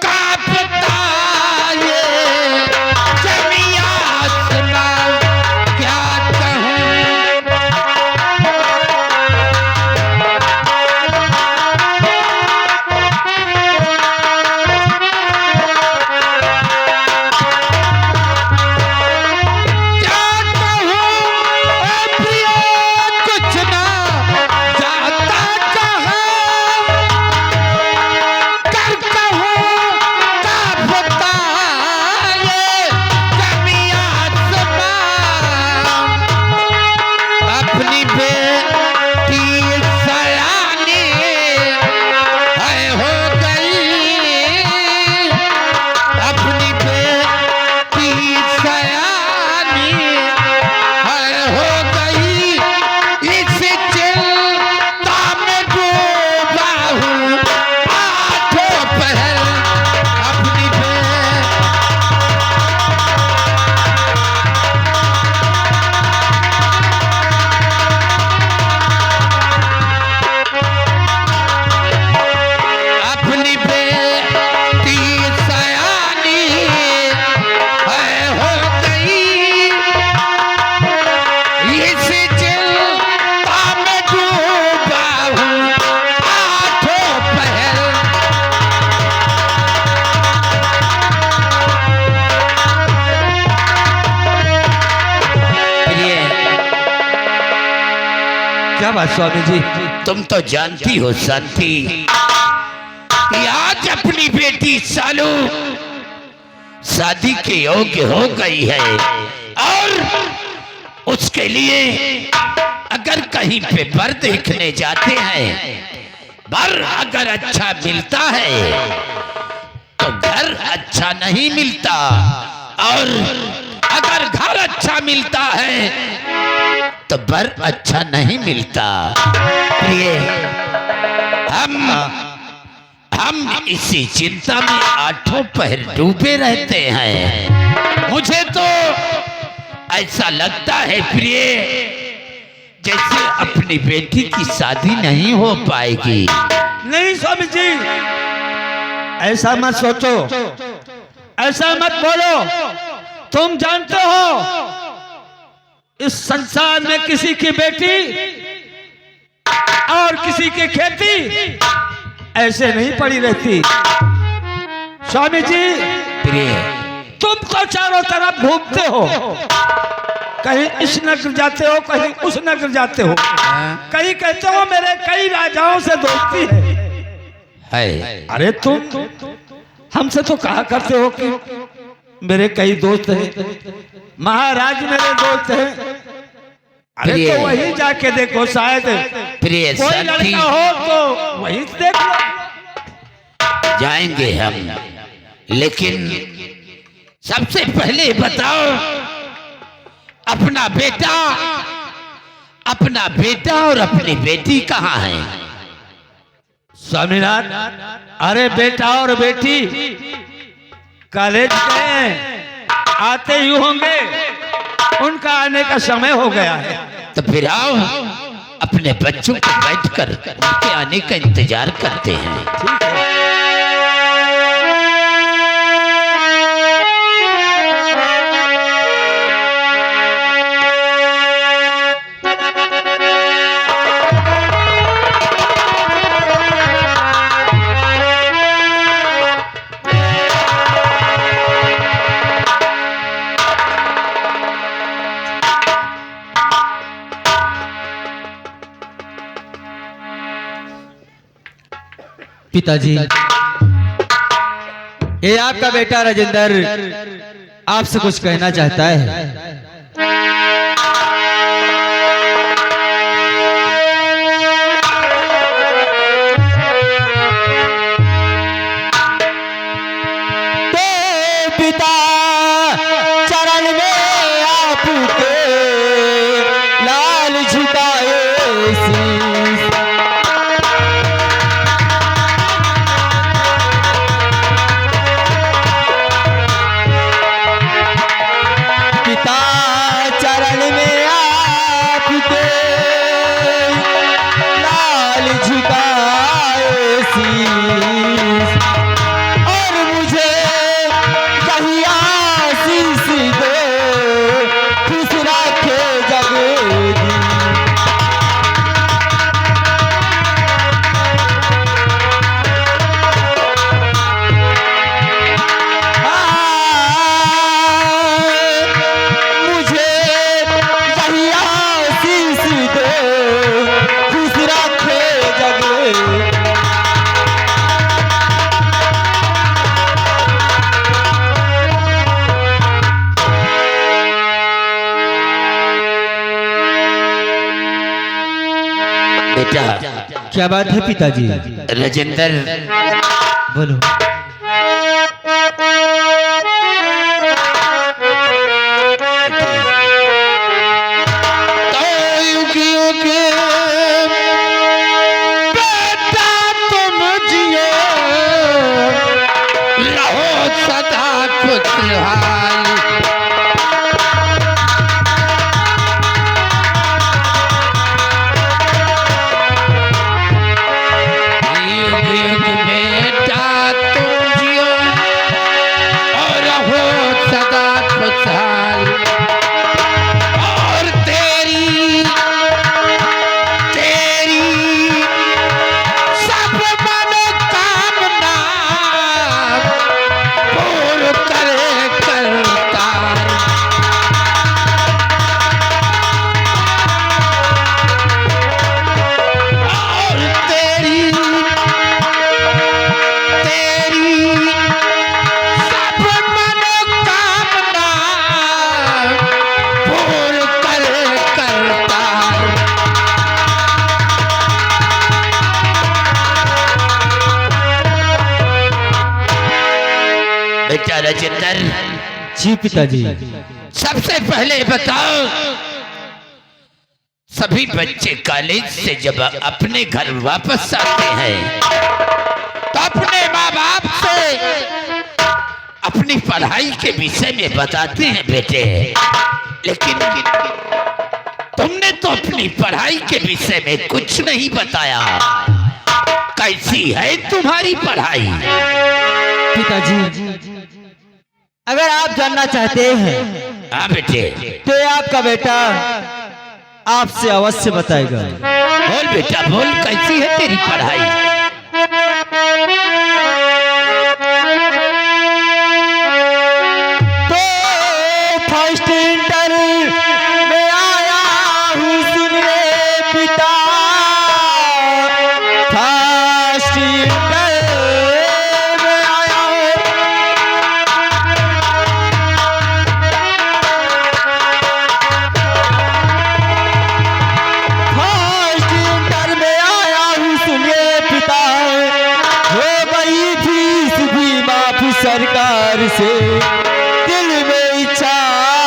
S6: कांपता ये जमीन आसमां, क्या कहूँ। क्या कहूँ ए प्रिय, कुछ ना जाता कहा। कर कहूँ कांपता ये जमीन आसमां। अपनी बेटी सयानी है हो गई, अपनी बेटी सयानी है हो गई। इस चिंता में डूबा हूँ आठों पहर। अपनी अपनी बेटी सयानी है हो गई। इस चिंता में डूबा हूँ आठों पहर। प्रिय,
S7: क्या बात स्वामी जी?
S6: तुम तो जानती हो शांति कि आज अपनी बेटी सालू शादी के योग्य हो गई है, और उसके लिए अगर कहीं पे वर देखने जाते हैं, वर अगर अच्छा मिलता है तो घर अच्छा नहीं मिलता, और अगर घर अच्छा मिलता है तो वर अच्छा नहीं मिलता। प्रिय, हम इसी चिंता में आठों पहर डूबे रहते हैं। मुझे तो ऐसा लगता है प्रिय, जैसे अपनी बेटी की शादी नहीं हो पाएगी।
S7: नहीं स्वामी जी, ऐसा मत सोचो, ऐसा मत बोलो। तुम जानते हो इस संसार में किसी की बेटी और किसी की खेती ऐसे नहीं पड़ी रहती। स्वामी जी,
S6: प्रिय,
S7: तुम तो चारों तरफ घूमते हो, कहीं इस नगर जाते हो, कहीं उस नगर जाते हो, कहीं कहते हो मेरे कई राजाओं से दोस्ती है। अरे तुम हमसे तो कहा करते हो कि मेरे कई दोस्त हैं, महाराज मेरे दोस्त हैं। अरे
S6: प्रिय,
S7: तो वही जाके देखो, शायद
S6: प्रिय
S7: कोई
S6: शांति,
S7: लड़का हो तो वही देख लो।
S6: जाएंगे हम, लेकिन सबसे पहले बताओ अपना बेटा और अपनी बेटी कहाँ है?
S7: स्वामीनाथ, अरे बेटा और बेटी कॉलेज में आते ही होंगे, उनका आने का समय हो गया है।
S6: तो फिर आओ अपने बच्चों को बैठकर उनके आने का इंतजार करते हैं।
S7: ठीक है।
S8: पिताजी, ये आपका बेटा राजेंद्र आपसे कुछ कहना चाहता है।
S6: बेटा,
S8: क्या बात है पिताजी?
S6: राजेंद्र,
S8: बोलो।
S6: बेटा तुम जियो रहो सदा खुशहाल। बेटा राजेंद्र।
S8: जी पिताजी।
S6: सबसे पहले बताओ, सभी बच्चे कॉलेज से जब अपने घर वापस आते हैं तो अपने माँ बाप से अपनी पढ़ाई के विषय में बताते हैं बेटे, लेकिन तुमने तो अपनी पढ़ाई के विषय में कुछ नहीं बताया। कैसी है तुम्हारी पढ़ाई?
S8: पिताजी, अगर आप जानना चाहते हैं
S6: हाँ बेटे,
S8: तो ये आपका बेटा आपसे अवश्य बताएगा।
S6: बोल बेटा बोल, कैसी है तेरी पढ़ाई?
S8: तो फर्स्ट इंटर में आया हूँ, सुनिए पिता, फर्स्ट इंटर में आया हूँ। फर्स्ट इंटर में आया हूँ, सुनिए पिता, हो गई फीस भी माफ सरकार से। दिल में इच्छा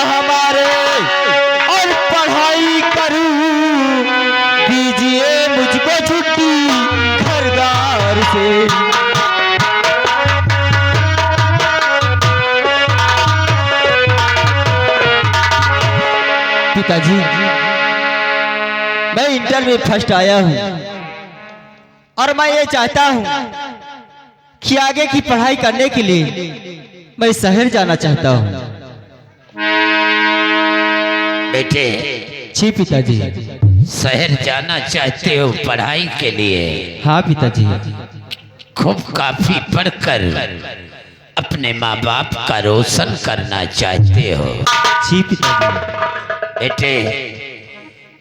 S8: हमारे और पढ़ाई करूं, दीजिए मुझको छुट्टी घरदार से। पिताजी, मैं इंटर में फर्स्ट आया हूँ और मैं ये चाहता हूँ कि आगे की पढ़ाई करने के लिए मैं शहर जाना चाहता हूँ।
S6: बेटे,
S8: जी पिताजी।
S6: शहर जाना चाहते हो पढ़ाई के लिए?
S8: हाँ पिताजी।
S6: खूब काफी पढ़कर अपने माँ बाप का रोशन करना चाहते हो?
S8: जी पिताजी।
S6: बेटे,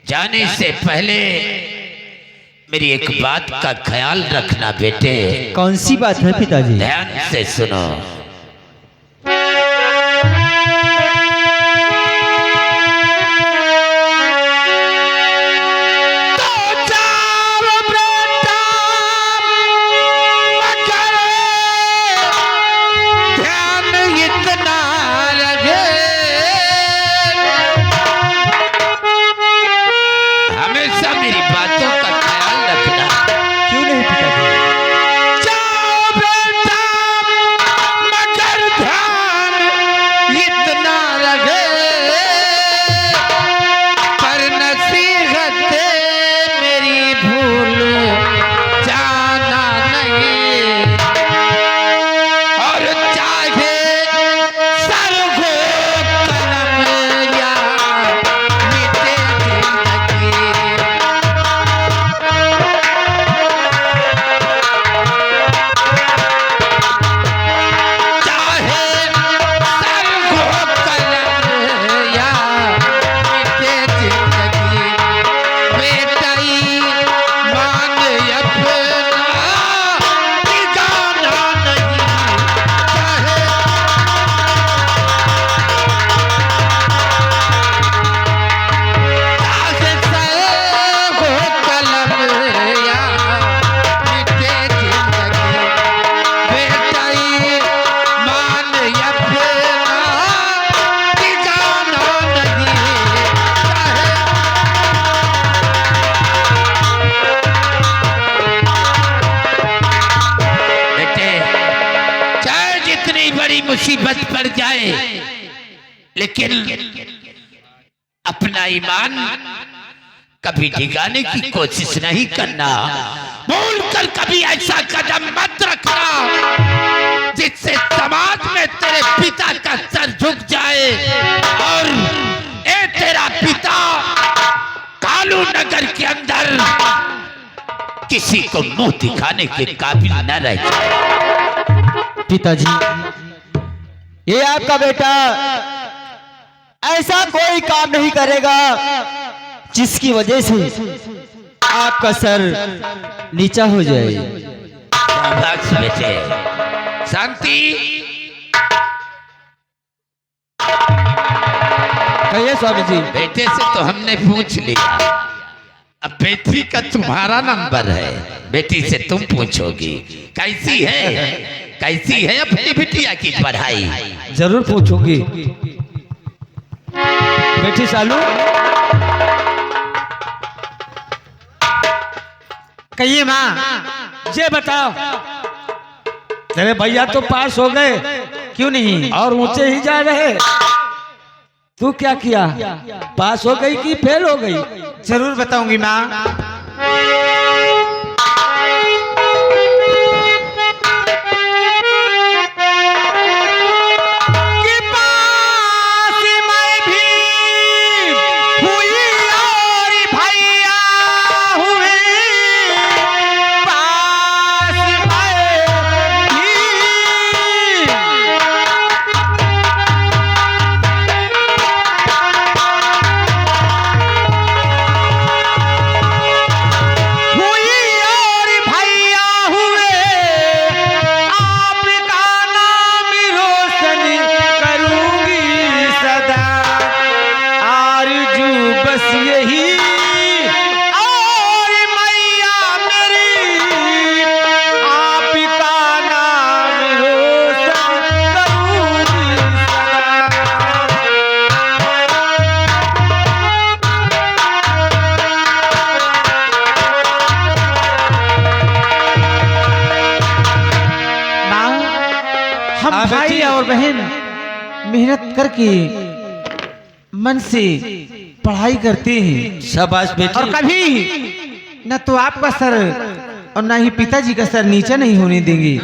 S6: जाने से पहले मेरी एक बात का ख्याल रखना बेटे।
S8: कौन सी बात है पिताजी?
S6: ध्यान से सुनो। हमेशा मेरी बातों का ख्याल रखना।
S8: क्यों नहीं पिताजी?
S6: जाओ बेटा मगर ध्यान इतना रहे, पर नसीहत मेरी भूल जाना नहीं। और चाहे सर हो कलम या मिटे जिंदगी, चाहे सर हो कलम या मिटे जिंदगी, बेटाई मान अपना ठिकाना नहीं। चाहे चाहे सर हो कलम या मिटे जिंदगी, बेटाई मान अपना ठिकाना नहीं। बेटे, चाहे जितनी बड़ी मुसीबत पड़ जाए, लेकिन अपना ईमान कभी डिगाने की कोशिश नहीं करना। भूल कर कभी ऐसा कदम मत रखना जिससे समाज में तेरे पिता का सर झुक जाए और ए तेरा पिता कालू नगर के अंदर किसी को मुंह दिखाने के काबिल न रह जाए।
S8: पिताजी, ये आपका बेटा ऐसा कोई काम नहीं करेगा जिसकी वजह से आपका सर नीचा हो जाए।
S6: शाबाश बेटे, शांति।
S8: कहिए स्वामी जी।
S6: बेटे से तो हमने पूछ लिया, अब बेटी का तुम्हारा नंबर है, बेटी से तुम पूछोगी कैसी है, कैसी है अपनी बिटिया की पढ़ाई।
S7: जरूर पूछूंगी।
S8: बेटी सालू,
S7: कहिए माँ, ये बताओ, तेरे भैया तो पास हो गए,
S8: क्यों नहीं?
S7: और ऊंचे ही जा रहे, तू क्या किया? पास हो गई कि फेल हो गई?
S8: जरूर बताऊंगी माँ। भाई और बहन मेहनत करके मन से पढ़ाई करते हैं।
S7: शाबाश बेटी।
S8: और कभी न तो आपका सर और न ही पिताजी का सर नीचा नहीं होने देंगे।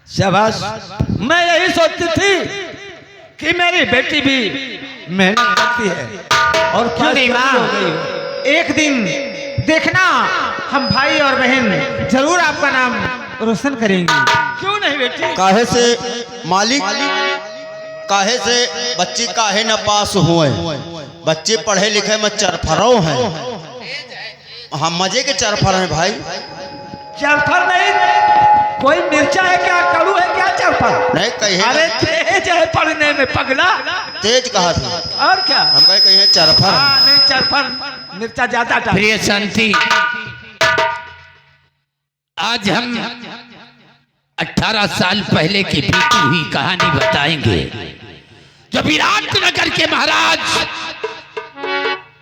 S7: शाबाश। मैं यही सोचती थी कि मेरी बेटी भी मेहनत करती है और
S8: क्यों नहीं माँ, एक दिन देखना हम भाई और बहन जरूर आपका नाम रोशन करेंगे।
S7: क्यों नहीं बेटी?
S5: काहे से मालिक, काहे से बच्चे काहे न पास हुए? बच्चे पढ़े लिखे में चरफरो हैं। हाँ मजे के चरफर है भाई।
S7: चरफर नहीं, कोई मिर्चा है क्या, कड़ू है क्या चरफर?
S5: नहीं कही
S7: अरे तेज है पढ़ने में पगला।
S5: तेज कहा था,
S7: और क्या?
S5: हम कहे है चरफर।
S7: हाँ नहीं, चरफर मिर्चा ज्यादा डाल।
S6: प्रिय शांति, आज हम 18 साल पहले की बीती हुई कहानी बताएंगे, जो विराट नगर के महाराज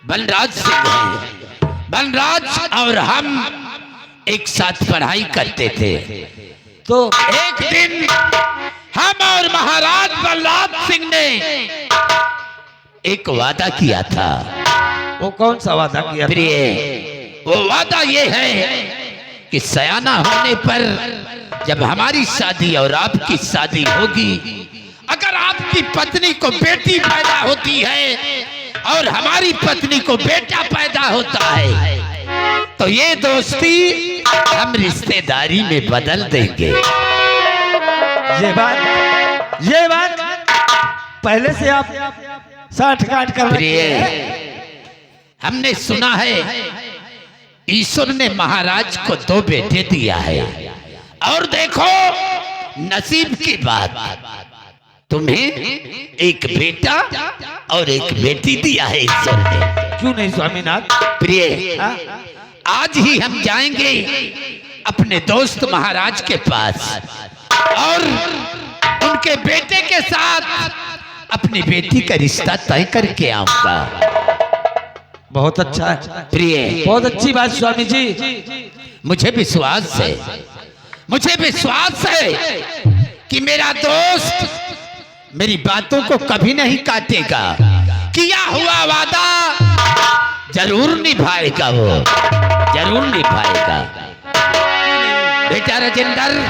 S6: बलराज सिंह हैं। बलराज और हम एक साथ पढ़ाई करते थे। तो एक दिन हम और महाराज बलराज सिंह ने एक वादा किया था।
S7: वो कौन सा वादा किया?
S6: प्रिय, वो वादा ये है कि सयाना होने पर जब हमारी शादी और आपकी शादी होगी, अगर आपकी पत्नी को बेटी पैदा होती है और हमारी पत्नी को बेटा पैदा होता है, तो ये दोस्ती हम रिश्तेदारी में बदल देंगे।
S7: ये बात पहले से आप साठ गांठ कर रहे हैं।
S6: हमने सुना है ईश्वर ने महाराज को 2 बेटे दिया है, और देखो नसीब की बात, तुम्हें एक बेटा और एक बेटी दिया है ईश्वर ने।
S7: क्यों नहीं स्वामीनाथ?
S6: प्रिय, आज ही हम जाएंगे अपने दोस्त महाराज के पास और उनके बेटे के साथ अपनी बेटी का रिश्ता तय करके आऊंगा।
S7: बहुत अच्छा है
S6: प्रिय,
S7: बहुत अच्छी बात स्वामी जी।
S6: मुझे विश्वास है कि मेरा दोस्त मेरी बातों को कभी नहीं काटेगा। किया हुआ वादा जरूर निभाएगा, वो जरूर निभाएगा। बेटा राजेंद्र,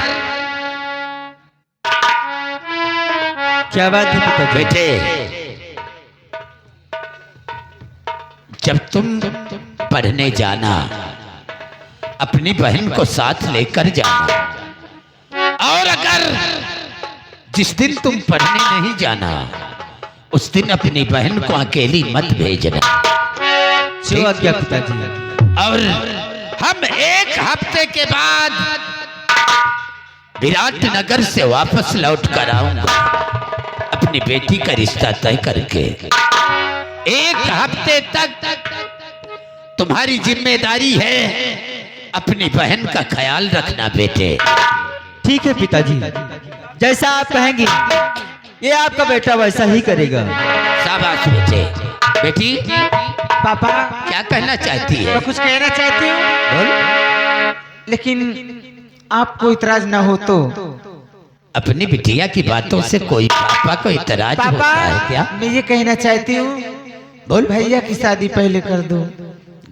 S8: क्या बात है पिताजी?
S6: बेटे, जब तुम पढ़ने जाना अपनी बहन को साथ लेकर जाना, और अगर जिस दिन तुम पढ़ने नहीं जाना उस दिन अपनी बहन को अकेली मत भेजना।
S8: जो आज्ञा पिताजी।
S6: और हम 1 हफ्ते के बाद विराट नगर से वापस लौट कर आऊंगा अपनी बेटी का रिश्ता तय करके। 1 हफ्ते तक तुम्हारी जिम्मेदारी है अपनी बहन का ख्याल रखना बेटे।
S8: ठीक है पिताजी, जैसा आप कहेंगे ये आपका बेटा वैसा ही करेगा।
S6: शाबाश बेटे। बेटी,
S9: पापा
S6: क्या कहना चाहती है?
S9: मैं कुछ कहना चाहती हूँ,
S6: बोल।
S9: लेकिन आपको इतराज ना हो तो।
S6: अपनी बिटिया की बातों से कोई पापा को इतराज
S9: पापा
S6: होता है क्या?
S9: मैं ये कहना चाहती हूँ,
S6: बोल।
S9: भैया की शादी पहले कर दो।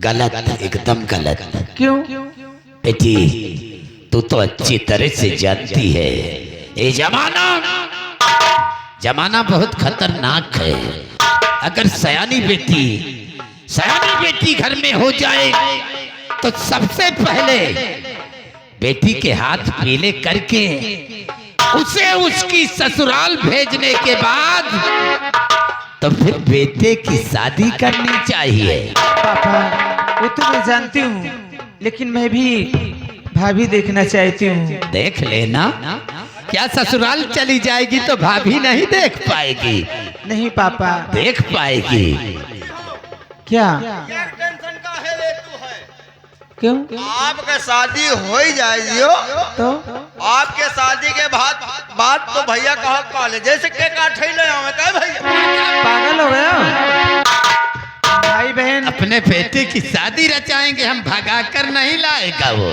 S6: गलत, एकदम गलत।
S9: क्यों?
S6: बेटी, तू तो अच्छी तरह से जानती है ये जमाना बहुत खतरनाक है। अगर सयानी बेटी घर में हो जाए तो सबसे पहले बेटी के हाथ पीले करके उसे उसकी ससुराल भेजने के बाद तो फिर बेटे की शादी करनी चाहिए।
S9: पापा वो तो मैं जानती हूँ, लेकिन मैं भी भाभी देखना चाहती हूँ।
S6: देख लेना, क्या ससुराल चली जाएगी तो भाभी नहीं देख पाएगी?
S9: नहीं पापा।
S6: देख पाएगी।
S9: क्या?
S5: टेंशन का है ले तू है?
S9: क्यों?
S5: आपके शादी हो ही जाएगी हो,
S9: तो
S5: आपके शादी के बाद तो भैया कहा कॉलेज जैसे के काट ले आवे का भैया।
S9: पागल हो गया? भाई बहन
S6: अपने बेटे की शादी रचाएंगे हम, भगा कर नहीं लाएगा वो।